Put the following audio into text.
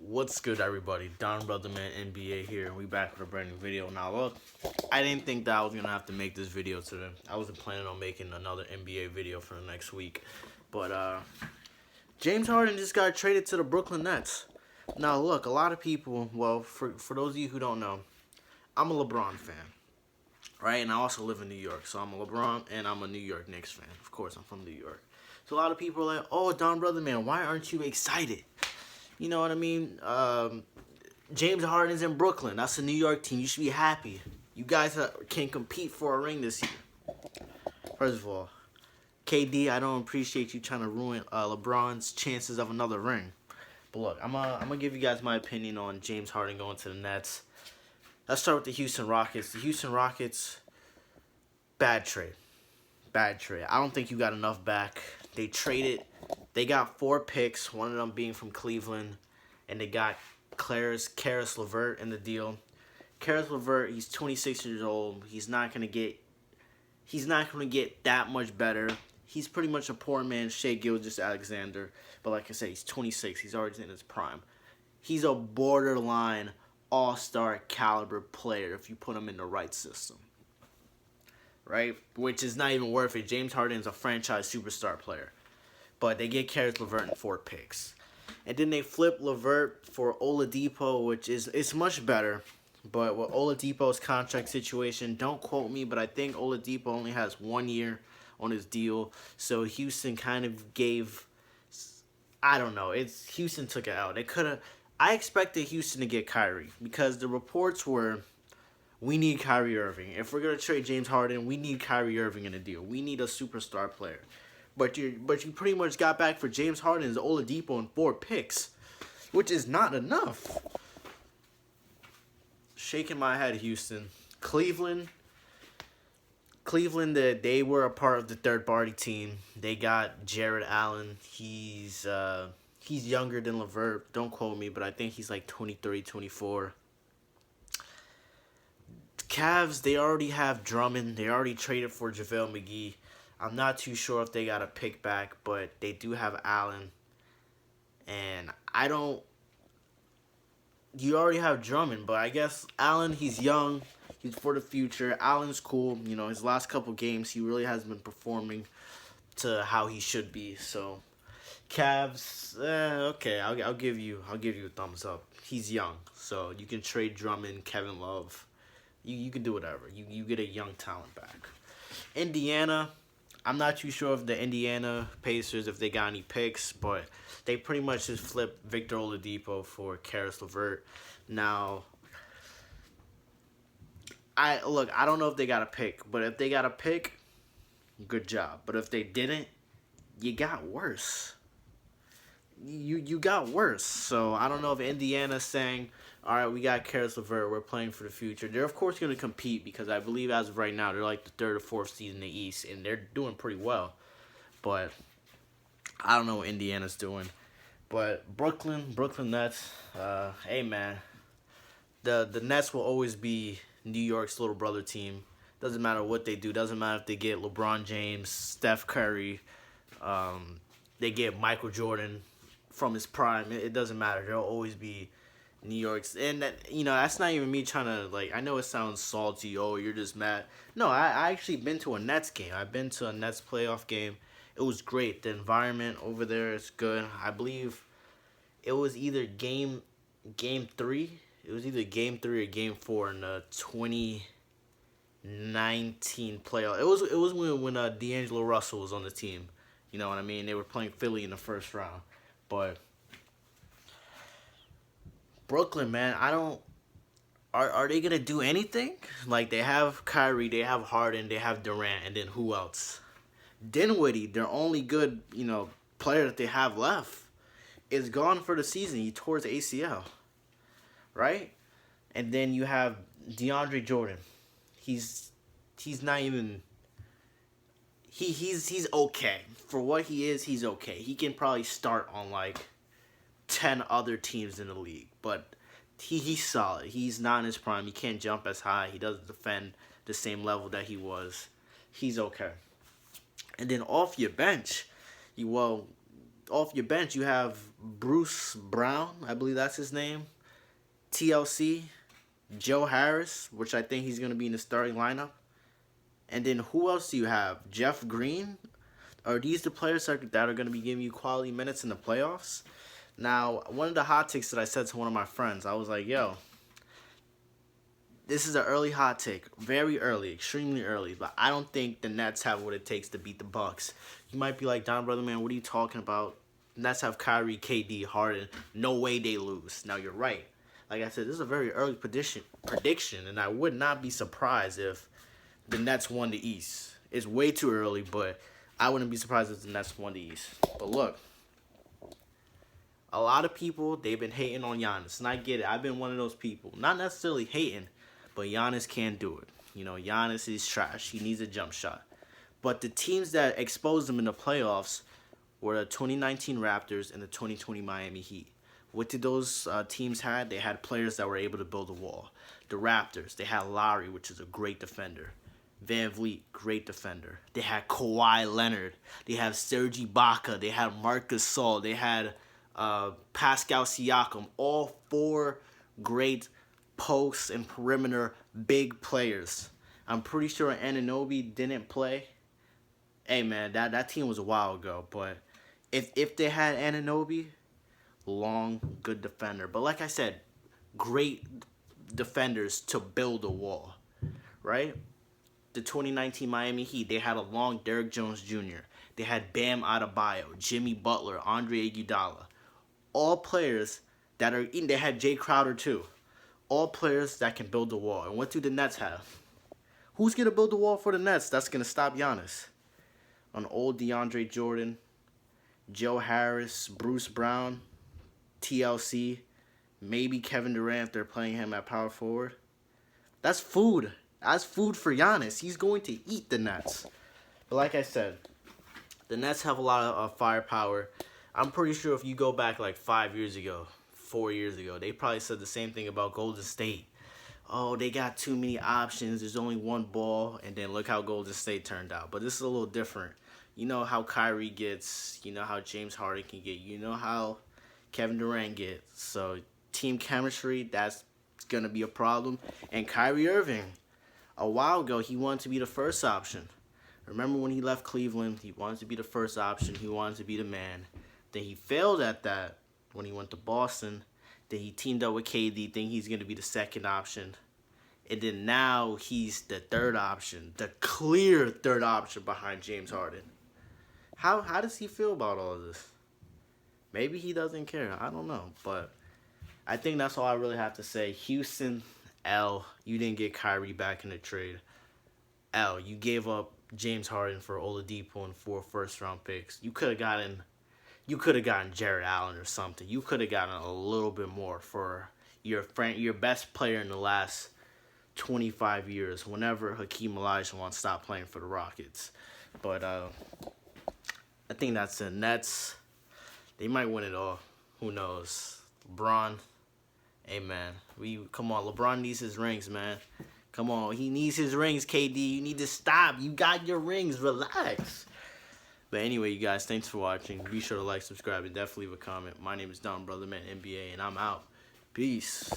What's good, everybody? Don Brotherman NBA here, and we back with a brand new video. Now, look, I didn't think that I was gonna have to make this video today. I wasn't planning on making another NBA video for the next week, but James Harden just got traded to the Brooklyn Nets. Now, look, a lot of people. Well, for those of you who don't know, I'm a LeBron fan, right? And I also live in New York, so I'm a LeBron and I'm a New York Knicks fan. Of course, I'm from New York. So a lot of people are like, "Oh, Don Brotherman, why aren't you excited?" You know what I mean? James Harden's in Brooklyn. That's a New York team. You should be happy. You guys can compete for a ring this year. First of all, KD, I don't appreciate you trying to ruin LeBron's chances of another ring. But look, I'm gonna give you guys my opinion on James Harden going to the Nets. Let's start with the Houston Rockets. The Houston Rockets, bad trade. Bad trade. I don't think you got enough back. They got 4 picks, one of them being from Cleveland, and they got Caris LeVert in the deal. Caris LeVert, he's 26 years old. He's not gonna get that much better. He's pretty much a poor man, Shea Gilgeous-Alexander. But like I said, he's 26. He's already in his prime. He's a borderline all-star caliber player if you put him in the right system. Right? Which is not even worth it. James Harden is a franchise superstar player. But they get Caris LeVert in 4 picks. And then they flip LeVert for Oladipo, which is it's much better. But with Oladipo's contract situation, don't quote me, but I think Oladipo only has 1 year on his deal. So Houston kind of gave, I don't know, Houston took it out. I expected Houston to get Kyrie because the reports were, we need Kyrie Irving. If we're going to trade James Harden, we need Kyrie Irving in the deal. We need a superstar player. But you pretty much got back for James Harden and Oladipo in 4 picks, which is not enough. Shaking my head, Houston. Cleveland, they were a part of the third-party team. They got Jared Allen. He's younger than LeVert. Don't quote me, but I think he's like 23, 24. Cavs, they already have Drummond. They already traded for JaVale McGee. I'm not too sure if they got a pick back, but they do have Allen. And you already have Drummond, but I guess Allen, he's young. He's for the future. Allen's cool. You know, his last couple games, he really has been performing to how he should be. So, Cavs, okay, I'll give you a thumbs up. He's young, so you can trade Drummond, Kevin Love. You can do whatever. You get a young talent back. Indiana, I'm not too sure if the Indiana Pacers, if they got any picks, but they pretty much just flipped Victor Oladipo for Caris LeVert. Now, I don't know if they got a pick, but if they got a pick, good job. But if they didn't, you got worse. You got worse. So I don't know if Indiana's saying, all right, we got Caris LeVert, we're playing for the future. They're, of course, going to compete because I believe as of right now, they're like the 3rd or 4th seed in the East, and they're doing pretty well. But I don't know what Indiana's doing. But Brooklyn Nets, hey, man, the Nets will always be New York's little brother team. Doesn't matter what they do. Doesn't matter if they get LeBron James, Steph Curry, they get Michael Jordan from his prime. It doesn't matter. They'll always be New York's, and that, that's not even me trying to, I know it sounds salty, oh, you're just mad. No, I actually been to a Nets game. I've been to a Nets playoff game. It was great. The environment over there is good. I believe it was either game 3. It was either game 3 or game 4 in the 2019 playoff. It was when D'Angelo Russell was on the team. You know what I mean? They were playing Philly in the first round, but Brooklyn, man, are they gonna do anything? Like, they have Kyrie, they have Harden, they have Durant, and then who else? Dinwiddie, their only good, player that they have left, is gone for the season. He tore his ACL, right? And then you have DeAndre Jordan. He's not even. He's okay for what he is. He's okay. He can probably start on 10 other teams in the league, but he's solid. He's not in his prime. He can't jump as high. He doesn't defend the same level that he was. He's okay. And then off your bench, off your bench, you have Bruce Brown, I believe that's his name, TLC, Joe Harris, which I think he's going to be in the starting lineup. And then who else do you have? Jeff Green? Are these the players that are going to be giving you quality minutes in the playoffs? Now, one of the hot takes that I said to one of my friends, I was like, yo, this is an early hot take. Very early, extremely early. But I don't think the Nets have what it takes to beat the Bucks. You might be like, Don, brother, man, what are you talking about? Nets have Kyrie, KD, Harden. No way they lose. Now, you're right. Like I said, this is a very early prediction, and I would not be surprised if the Nets won the East. It's way too early, but I wouldn't be surprised if the Nets won the East. But look, a lot of people, they've been hating on Giannis, and I get it. I've been one of those people. Not necessarily hating, but Giannis can't do it. You know, Giannis is trash. He needs a jump shot. But the teams that exposed him in the playoffs were the 2019 Raptors and the 2020 Miami Heat. What did those teams have? They had players that were able to build a wall. The Raptors, they had Lowry, which is a great defender. Van Vliet, great defender. They had Kawhi Leonard. They have Serge Ibaka. They had Marc Gasol. They had Pascal Siakam. All four great post and perimeter big players. I'm pretty sure Anunoby didn't play. Hey, man, that team was a while ago. But if they had Anunoby, long, good defender. But like I said, great defenders to build a wall, right? The 2019 Miami Heat, they had a long Derrick Jones Jr. They had Bam Adebayo, Jimmy Butler, Andre Iguodala. All players that are in. They had Jay Crowder too. All players that can build a wall. And what do the Nets have? Who's going to build the wall for the Nets that's going to stop Giannis? An old DeAndre Jordan, Joe Harris, Bruce Brown, TLC, maybe Kevin Durant if they're playing him at power forward. That's food. That's food for Giannis. He's going to eat the Nets. But like I said, the Nets have a lot of firepower. I'm pretty sure if you go back like 5 years ago, 4 years ago, they probably said the same thing about Golden State. Oh, they got too many options. There's only one ball. And then look how Golden State turned out. But this is a little different. You know how Kyrie gets. You know how James Harden can get. You know how Kevin Durant gets. So team chemistry, that's going to be a problem. And Kyrie Irving, a while ago, he wanted to be the first option. Remember when he left Cleveland, he wanted to be the first option. He wanted to be the man. Then he failed at that when he went to Boston. Then he teamed up with KD, thinking he's going to be the second option. And then now he's the third option, the clear third option behind James Harden. How does he feel about all of this? Maybe he doesn't care. I don't know. But I think that's all I really have to say. Houston, L, you didn't get Kyrie back in the trade. L, you gave up James Harden for Oladipo and 4 first-round picks. You could have gotten Jared Allen or something. You could have gotten a little bit more for your best player in the last 25 years whenever Hakeem Olajuwon stopped playing for the Rockets. But I think that's the Nets. They might win it all. Who knows? LeBron, hey, man. Come on. LeBron needs his rings, man. Come on. He needs his rings, KD. You need to stop. You got your rings. Relax. But anyway, you guys, thanks for watching. Be sure to like, subscribe, and definitely leave a comment. My name is Don Brotherman NBA, and I'm out. Peace.